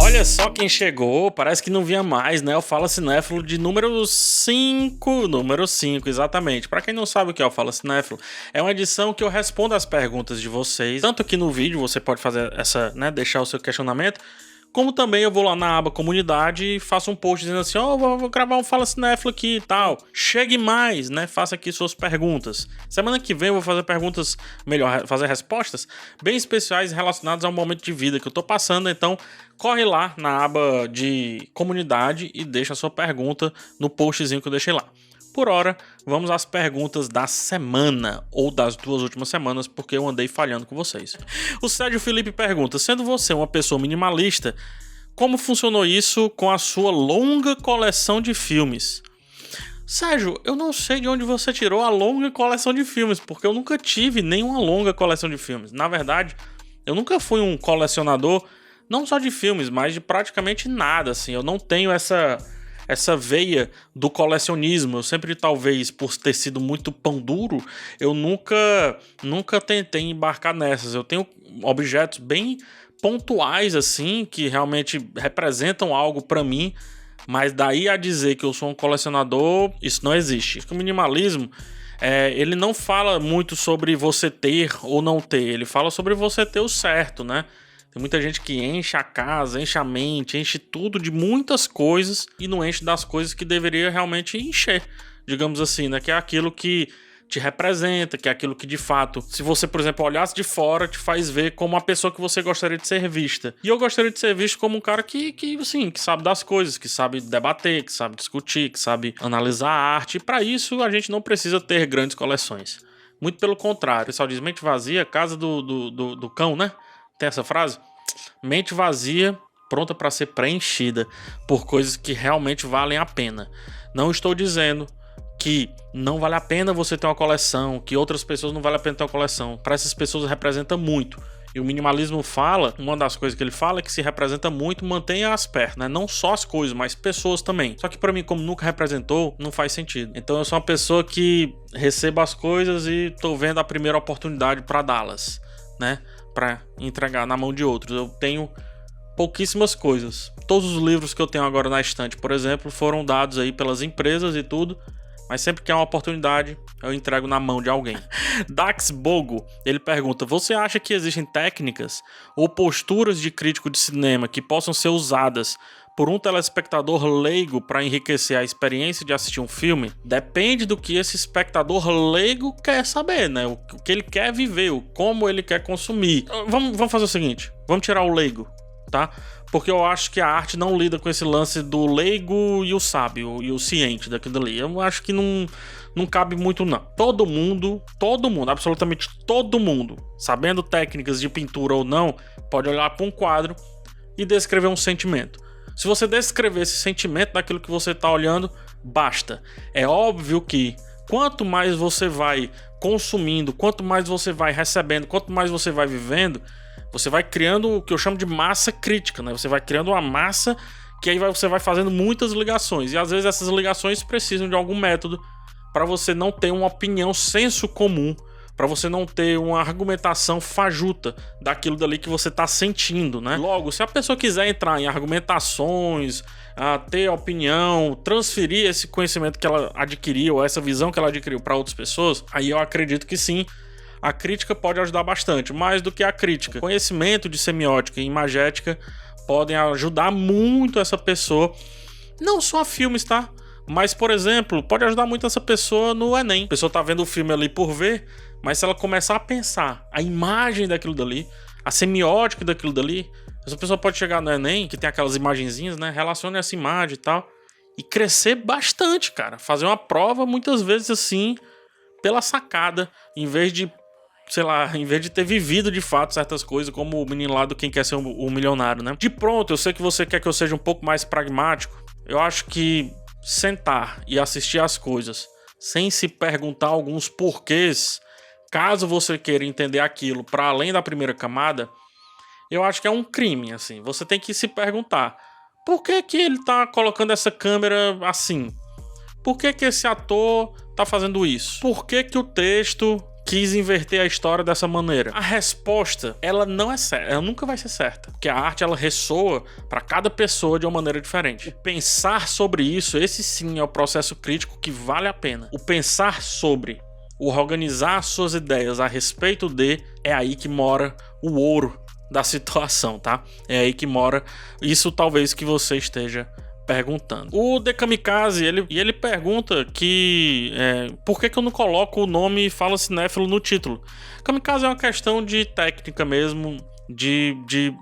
Olha só quem chegou, parece que não vinha mais, né? O Fala Cinéfilo de número 5, exatamente. Pra quem não sabe o que é o Fala Cinéfilo, é uma edição que eu respondo as perguntas de vocês, tanto aqui no vídeo, você pode fazer essa, né, deixar o seu questionamento, como também eu vou lá na aba comunidade e faço um post dizendo assim, vou gravar um Fala Cinéfilo aqui e tal. Chegue mais, né? Faça aqui suas perguntas. Semana que vem eu vou fazer perguntas, fazer respostas bem especiais relacionadas ao momento de vida que eu tô passando, então corre lá na aba de comunidade e deixa a sua pergunta no postzinho que eu deixei lá. Por hora, vamos às perguntas da semana, ou das 2 últimas semanas, porque eu andei falhando com vocês. O Sérgio Felipe pergunta, sendo você uma pessoa minimalista, como funcionou isso com a sua longa coleção de filmes? Sérgio, eu não sei de onde você tirou a longa coleção de filmes, porque eu nunca tive nenhuma longa coleção de filmes. Na verdade, eu nunca fui um colecionador, não só de filmes, mas de praticamente nada, assim. Eu não tenho essa veia do colecionismo. Eu sempre, talvez, por ter sido muito pão duro, eu nunca tentei embarcar nessas. Eu tenho objetos bem pontuais, assim, que realmente representam algo pra mim, mas daí a dizer que eu sou um colecionador, isso não existe. O minimalismo, ele não fala muito sobre você ter ou não ter, ele fala sobre você ter o certo, né? Tem muita gente que enche a casa, enche a mente, enche tudo de muitas coisas e não enche das coisas que deveria realmente encher, digamos assim, né? Que é aquilo que te representa, que é aquilo que de fato, se você, por exemplo, olhasse de fora, te faz ver como a pessoa que você gostaria de ser vista. E eu gostaria de ser visto como um cara que sabe das coisas, que sabe debater, que sabe discutir, que sabe analisar a arte. E para isso a gente não precisa ter grandes coleções. Muito pelo contrário. O pessoal diz mente vazia, casa do cão, né? Tem essa frase? Mente vazia, pronta para ser preenchida por coisas que realmente valem a pena. Não estou dizendo que não vale a pena você ter uma coleção, que outras pessoas não vale a pena ter uma coleção. Para essas pessoas representa muito. E o minimalismo fala, uma das coisas que ele fala é que se representa muito, mantenha-as perto, né? Não só as coisas, mas pessoas também. Só que para mim, como nunca representou, não faz sentido. Então eu sou uma pessoa que recebo as coisas e tô vendo a primeira oportunidade para dá-las, né? Para entregar na mão de outros. Eu tenho pouquíssimas coisas. Todos os livros que eu tenho agora na estante, por exemplo, foram dados aí pelas empresas e tudo, mas sempre que há uma oportunidade, eu entrego na mão de alguém. Dax Bogo, ele pergunta, você acha que existem técnicas ou posturas de crítico de cinema que possam ser usadas por um telespectador leigo para enriquecer a experiência de assistir um filme? Depende do que esse espectador leigo quer saber, né? O que ele quer viver, como ele quer consumir. Vamos fazer o seguinte, vamos tirar o leigo, tá? Porque eu acho que a arte não lida com esse lance do leigo e o sábio, e o ciente daquilo ali. Eu acho que não cabe muito, não. Todo mundo, absolutamente todo mundo, sabendo técnicas de pintura ou não, pode olhar para um quadro e descrever um sentimento. Se você descrever esse sentimento daquilo que você está olhando, basta. É óbvio que quanto mais você vai consumindo, quanto mais você vai recebendo, quanto mais você vai vivendo, você vai criando o que eu chamo de massa crítica, né? Você vai criando uma massa que aí você vai fazendo muitas ligações. E às vezes essas ligações precisam de algum método para você não ter uma opinião senso comum, para você não ter uma argumentação fajuta daquilo dali que você está sentindo, né? Logo, se a pessoa quiser entrar em argumentações, ter opinião, transferir esse conhecimento que ela adquiriu, essa visão que ela adquiriu para outras pessoas, aí eu acredito que sim, a crítica pode ajudar bastante, mais do que a crítica. Conhecimento de semiótica e imagética podem ajudar muito essa pessoa, não só a filmes, tá? Mas, por exemplo, pode ajudar muito essa pessoa no Enem. A pessoa tá vendo o filme ali por ver, mas se ela começar a pensar a imagem daquilo dali, a semiótica daquilo dali, essa pessoa pode chegar no Enem, que tem aquelas imagenzinhas, né? Relaciona essa imagem e tal, e crescer bastante, cara. Fazer uma prova, muitas vezes assim, pela sacada, em vez de ter vivido de fato certas coisas, como o menino lá do Quem Quer Ser um Milionário, né? De pronto, eu sei que você quer que eu seja um pouco mais pragmático. Eu acho que sentar e assistir as coisas sem se perguntar alguns porquês, caso você queira entender aquilo para além da primeira camada, eu acho que é um crime, assim. Você tem que se perguntar, por que que ele tá colocando essa câmera assim? Por que que esse ator tá fazendo isso? Por que que o texto quis inverter a história dessa maneira? A resposta, ela não é certa, ela nunca vai ser certa, porque a arte ela ressoa para cada pessoa de uma maneira diferente. O pensar sobre isso, esse sim é o processo crítico que vale a pena. O pensar sobre, o organizar suas ideias a respeito de, é aí que mora o ouro da situação, tá? É aí que mora isso talvez que você esteja perguntando. O The Kamikaze, ele pergunta que por que eu não coloco o nome Fala Cinéfilo no título. Kamikaze é uma questão de técnica mesmo, de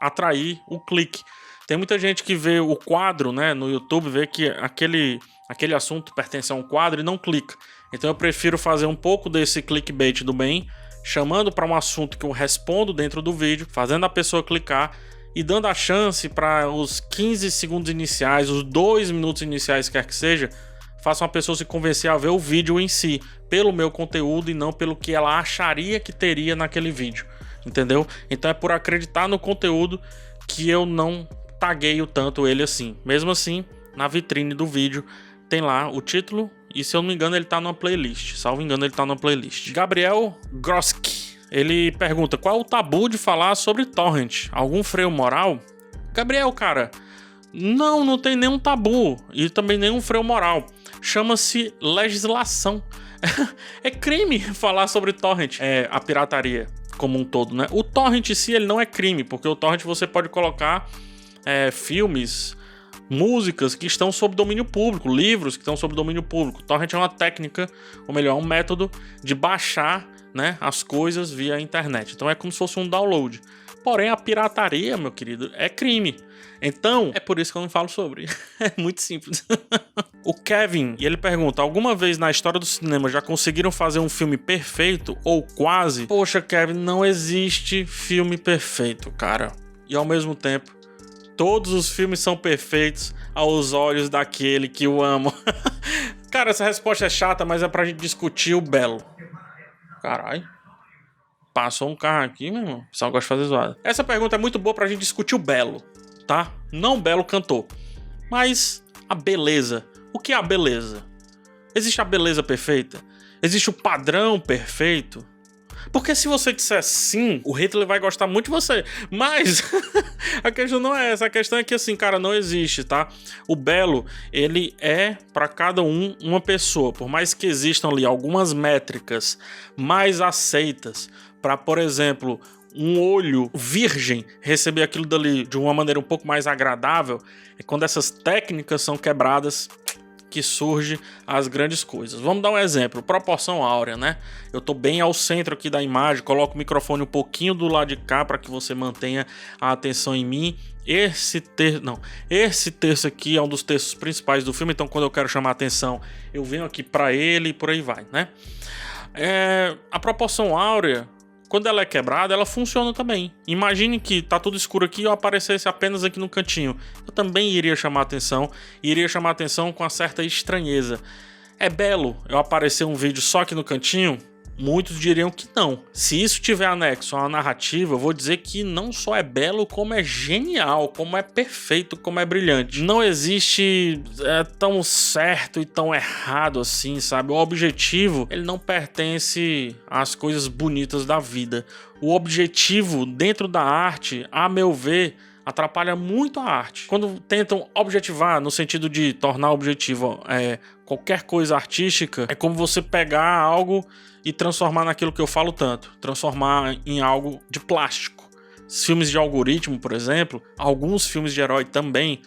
atrair o clique. Tem muita gente que vê o quadro, né, no YouTube, vê que aquele assunto pertence a um quadro e não clica. Então eu prefiro fazer um pouco desse clickbait do bem, chamando para um assunto que eu respondo dentro do vídeo, fazendo a pessoa clicar e dando a chance para os 15 segundos iniciais, os 2 minutos iniciais, quer que seja, façam a pessoa se convencer a ver o vídeo em si, pelo meu conteúdo e não pelo que ela acharia que teria naquele vídeo, entendeu? Então é por acreditar no conteúdo que eu não tagueio tanto ele assim. Mesmo assim, na vitrine do vídeo tem lá o título e, se eu não me engano, ele tá numa playlist. Salvo engano, ele tá numa playlist. Gabriel Groski, ele pergunta: qual é o tabu de falar sobre torrent? Algum freio moral? Gabriel, cara, não tem nenhum tabu e também nenhum freio moral. Chama-se legislação. É crime falar sobre torrent, a pirataria como um todo, né? O torrent em si, ele não é crime, porque o torrent você pode colocar filmes, músicas que estão sob domínio público, livros que estão sob domínio público. Torrent é uma técnica, ou melhor, um método de baixar, né, as coisas via internet. Então é como se fosse um download. Porém, a pirataria, meu querido, é crime. Então, é por isso que eu não falo sobre. É muito simples. O Kevin, e ele pergunta: alguma vez na história do cinema já conseguiram fazer um filme perfeito ou quase? Poxa, Kevin, não existe filme perfeito, cara. E ao mesmo tempo, todos os filmes são perfeitos aos olhos daquele que o ama. Cara, essa resposta é chata, mas é pra gente discutir o belo. Caralho. Passou um carro aqui, meu irmão. O pessoal gosta de fazer zoada. Essa pergunta é muito boa pra gente discutir o belo, tá? Não o belo cantor, mas a beleza. O que é a beleza? Existe a beleza perfeita? Existe o padrão perfeito? Porque se você disser sim, o Hitler vai gostar muito de você. Mas a questão não é essa. A questão é que, assim, cara, não existe, tá? O belo, ele é pra cada uma pessoa. Por mais que existam ali algumas métricas mais aceitas pra, por exemplo, um olho virgem receber aquilo dali de uma maneira um pouco mais agradável, é quando essas técnicas são quebradas que surge as grandes coisas. Vamos dar um exemplo, proporção áurea, né? Eu tô bem ao centro aqui da imagem, coloco o microfone um pouquinho do lado de cá para que você mantenha a atenção em mim. Esse terço aqui é um dos terços principais do filme, então quando eu quero chamar a atenção, eu venho aqui para ele e por aí vai, né? A proporção áurea, quando ela é quebrada, ela funciona também. Imagine que tá tudo escuro aqui e eu aparecesse apenas aqui no cantinho. Eu também iria chamar atenção, e iria chamar atenção com uma certa estranheza. É belo eu aparecer um vídeo só aqui no cantinho? Muitos diriam que não. Se isso tiver anexo a uma narrativa, eu vou dizer que não só é belo, como é genial, como é perfeito, como é brilhante. Não existe tão certo e tão errado assim, sabe? O objetivo, ele não pertence às coisas bonitas da vida. O objetivo dentro da arte, a meu ver, atrapalha muito a arte. Quando tentam objetivar, no sentido de tornar objetivo qualquer coisa artística, é como você pegar algo e transformar naquilo que eu falo tanto, transformar em algo de plástico. Os filmes de algoritmo, por exemplo, alguns filmes de herói também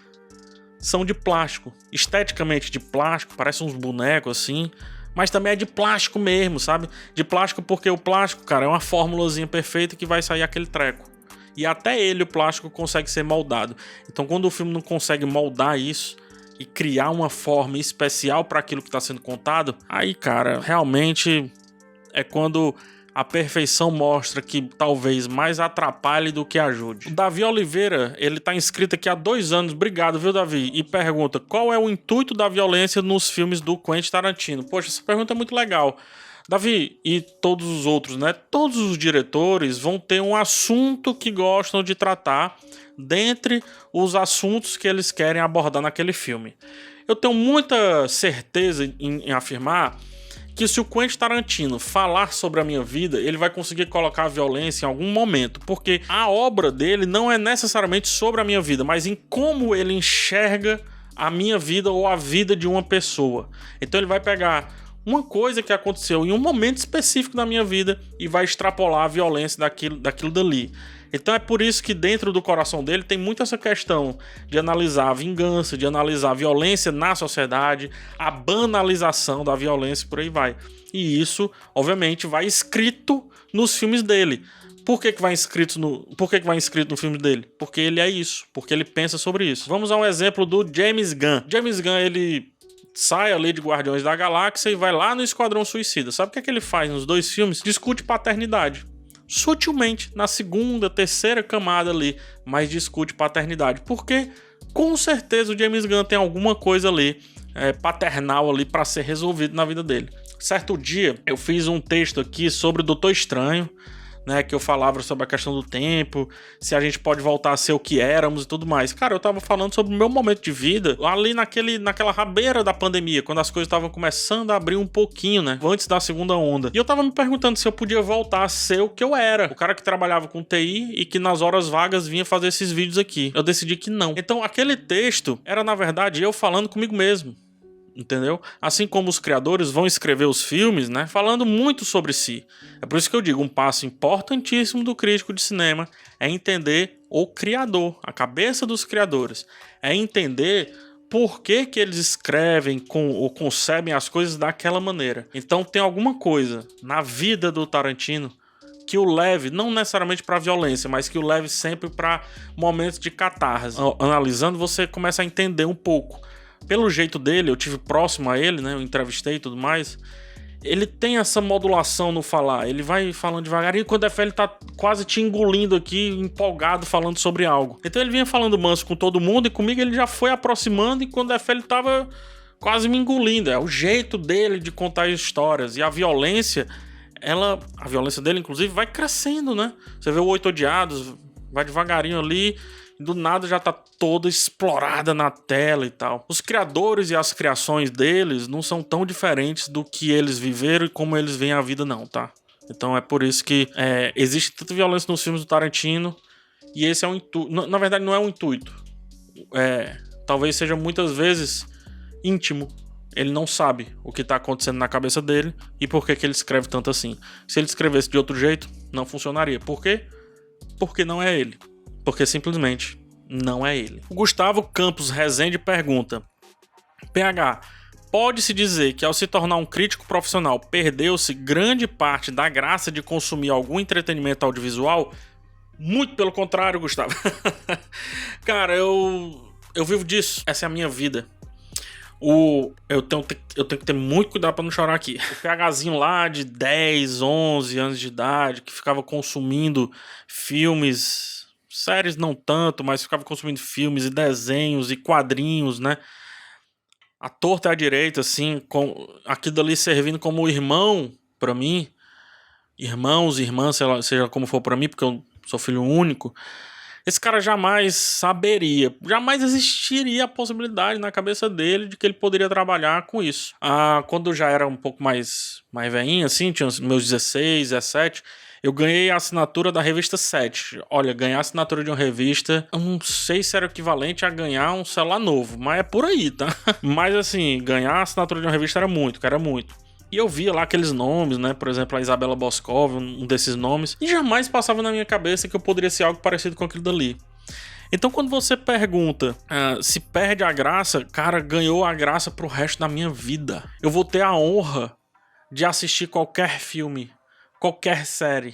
são de plástico, esteticamente de plástico, parecem uns bonecos assim, mas também é de plástico mesmo, sabe? De plástico porque o plástico, cara, é uma formulazinha perfeita que vai sair aquele treco. E até ele, o plástico, consegue ser moldado. Então, quando o filme não consegue moldar isso e criar uma forma especial para aquilo que está sendo contado, aí, cara, realmente é quando a perfeição mostra que talvez mais atrapalhe do que ajude. O Davi Oliveira, ele tá inscrito aqui há 2 anos. Obrigado, viu, Davi? E pergunta: qual é o intuito da violência nos filmes do Quentin Tarantino? Poxa, essa pergunta é muito legal. Davi, e todos os outros, né? Todos os diretores vão ter um assunto que gostam de tratar dentre os assuntos que eles querem abordar naquele filme. Eu tenho muita certeza em afirmar que se o Quentin Tarantino falar sobre a minha vida, ele vai conseguir colocar a violência em algum momento, porque a obra dele não é necessariamente sobre a minha vida, mas em como ele enxerga a minha vida ou a vida de uma pessoa. Então ele vai pegar uma coisa que aconteceu em um momento específico da minha vida e vai extrapolar a violência daquilo dali. Então é por isso que dentro do coração dele tem muito essa questão de analisar a vingança, de analisar a violência na sociedade, a banalização da violência, por aí vai. E isso, obviamente, vai escrito nos filmes dele. Por que vai escrito no filme dele? Porque ele é isso, porque ele pensa sobre isso. Vamos a um exemplo do James Gunn. James Gunn, ele sai ali de Guardiões da Galáxia e vai lá no Esquadrão Suicida. Sabe o que ele faz nos 2 filmes? Discute paternidade. Sutilmente, na segunda, terceira camada ali, mas discute paternidade. Porque, com certeza, o James Gunn tem alguma coisa ali, paternal ali, pra ser resolvido na vida dele. Certo dia, eu fiz um texto aqui sobre o Doutor Estranho, né, que eu falava sobre a questão do tempo, se a gente pode voltar a ser o que éramos e tudo mais. Cara, eu tava falando sobre o meu momento de vida ali naquela rabeira da pandemia, quando as coisas estavam começando a abrir um pouquinho, né, antes da segunda onda. E eu tava me perguntando se eu podia voltar a ser o que eu era, o cara que trabalhava com TI e que nas horas vagas vinha fazer esses vídeos aqui. Eu decidi que não. Então aquele texto era, na verdade, eu falando comigo mesmo. Entendeu? Assim como os criadores vão escrever os filmes, né, falando muito sobre si. É por isso que eu digo, um passo importantíssimo do crítico de cinema é entender o criador, a cabeça dos criadores. É entender por que eles escrevem ou concebem as coisas daquela maneira. Então tem alguma coisa na vida do Tarantino que o leve, não necessariamente para violência, mas que o leve sempre para momentos de catarse. Analisando, você começa a entender um pouco. Pelo jeito dele, eu tive próximo a ele, né? Eu entrevistei e tudo mais. Ele tem essa modulação no falar. Ele vai falando devagarinho e quando é fé ele tá quase te engolindo aqui, empolgado, falando sobre algo. Então ele vinha falando manso com todo mundo e comigo ele já foi aproximando e quando é fé ele tava quase me engolindo. É o jeito dele de contar histórias. E a violência dele, inclusive, vai crescendo, né? Você vê o Oito Odiados, vai devagarinho ali... Do nada já tá toda explorada na tela e tal. Os criadores e as criações deles não são tão diferentes do que eles viveram e como eles veem a vida, não, tá? Então é por isso que existe tanta violência nos filmes do Tarantino e esse é um intuito. Na verdade, não é um intuito. Talvez seja muitas vezes íntimo. Ele não sabe o que tá acontecendo na cabeça dele e por que ele escreve tanto assim. Se ele escrevesse de outro jeito, não funcionaria. Por quê? Porque não é ele. Porque simplesmente não é ele. O Gustavo Campos Rezende pergunta: PH, pode-se dizer que ao se tornar um crítico profissional perdeu-se grande parte da graça de consumir algum entretenimento audiovisual? Muito pelo contrário, Gustavo. Cara, eu vivo disso. Essa é a minha vida. Eu tenho que ter muito cuidado pra não chorar aqui. O PHzinho lá de 10, 11 anos de idade que ficava consumindo filmes... Séries não tanto, mas ficava consumindo filmes e desenhos e quadrinhos, né? A torta e a direita, assim, com aquilo ali servindo como irmão pra mim. Irmãos, irmãs, seja como for pra mim, porque eu sou filho único. Esse cara jamais saberia, jamais existiria a possibilidade na cabeça dele de que ele poderia trabalhar com isso. Quando eu já era um pouco mais velhinho, assim, tinha meus 16, 17... Eu ganhei a assinatura da revista 7. Olha, ganhar a assinatura de uma revista, eu não sei se era equivalente a ganhar um celular novo, mas é por aí, tá? Mas assim, ganhar a assinatura de uma revista era muito. E eu via lá aqueles nomes, né? Por exemplo, a Isabela Boscov, um desses nomes. E jamais passava na minha cabeça que eu poderia ser algo parecido com aquilo dali. Então quando você pergunta se perde a graça, cara, ganhou a graça pro resto da minha vida. Eu vou ter a honra de assistir qualquer filme, qualquer série,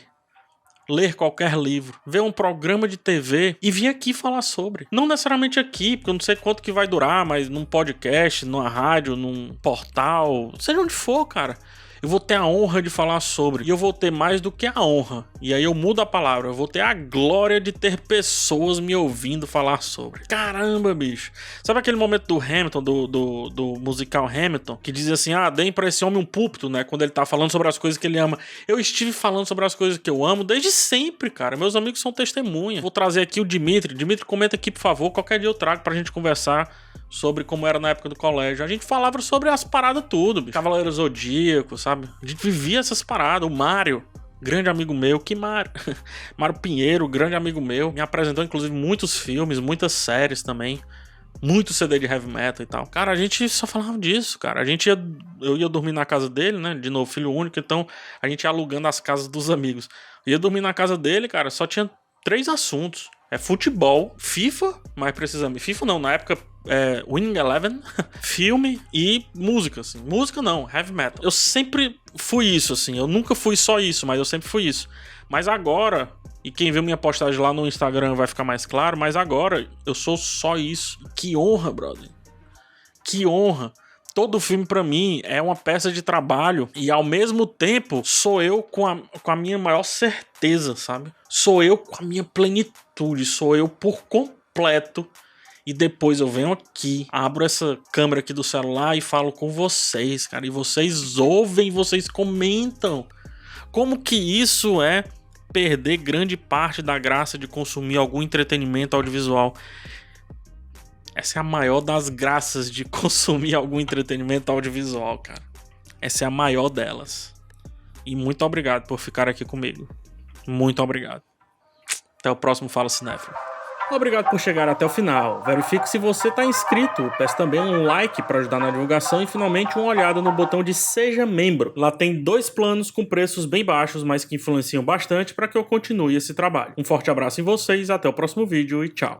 ler qualquer livro, ver um programa de TV e vir aqui falar sobre. Não necessariamente aqui, porque eu não sei quanto que vai durar, mas num podcast, numa rádio, num portal, seja onde for, cara. Eu vou ter a honra de falar sobre. E eu vou ter mais do que a honra. E aí eu mudo a palavra. Eu vou ter a glória de ter pessoas me ouvindo falar sobre. Caramba, bicho. Sabe aquele momento do Hamilton, do musical Hamilton, que diz assim, deem pra esse homem um púlpito, né? Quando ele tá falando sobre as coisas que ele ama. Eu estive falando sobre as coisas que eu amo desde sempre, cara. Meus amigos são testemunha. Vou trazer aqui o Dimitri. Dimitri, comenta aqui, por favor. Qualquer dia eu trago pra gente conversar sobre como era na época do colégio. A gente falava sobre as paradas tudo, bicho. Cavaleiro Zodíaco, sabe? A gente vivia essas paradas. O Mário, grande amigo meu. Que Mário? Mário Pinheiro, grande amigo meu. Me apresentou, inclusive, muitos filmes, muitas séries também. Muito CD de heavy metal e tal. Cara, a gente só falava disso, cara. Eu ia dormir na casa dele, né? De novo, filho único, então a gente ia alugando as casas dos amigos. Eu ia dormir na casa dele, cara, só tinha 3 assuntos. É futebol, FIFA, mais precisamente. FIFA não, na época Winning Eleven, filme e música, assim. Música não, heavy metal. Eu sempre fui isso, assim. Eu nunca fui só isso, mas eu sempre fui isso. Mas agora, e quem viu minha postagem lá no Instagram vai ficar mais claro, mas agora eu sou só isso. Que honra, brother. Que honra. Todo filme pra mim é uma peça de trabalho e ao mesmo tempo sou eu com a minha maior certeza, sabe? Sou eu com a minha plenitude, sou eu por completo. E depois eu venho aqui, abro essa câmera aqui do celular e falo com vocês, cara. E vocês ouvem, vocês comentam. Como que isso é perder grande parte da graça de consumir algum entretenimento audiovisual? Essa é a maior das graças de consumir algum entretenimento audiovisual, cara. Essa é a maior delas. E muito obrigado por ficar aqui comigo. Muito obrigado. Até o próximo Fala Cinéfilo. Obrigado por chegar até o final. Verifique se você está inscrito. Peço também um like para ajudar na divulgação e finalmente uma olhada no botão de Seja Membro. Lá tem 2 planos com preços bem baixos, mas que influenciam bastante para que eu continue esse trabalho. Um forte abraço em vocês, até o próximo vídeo e tchau.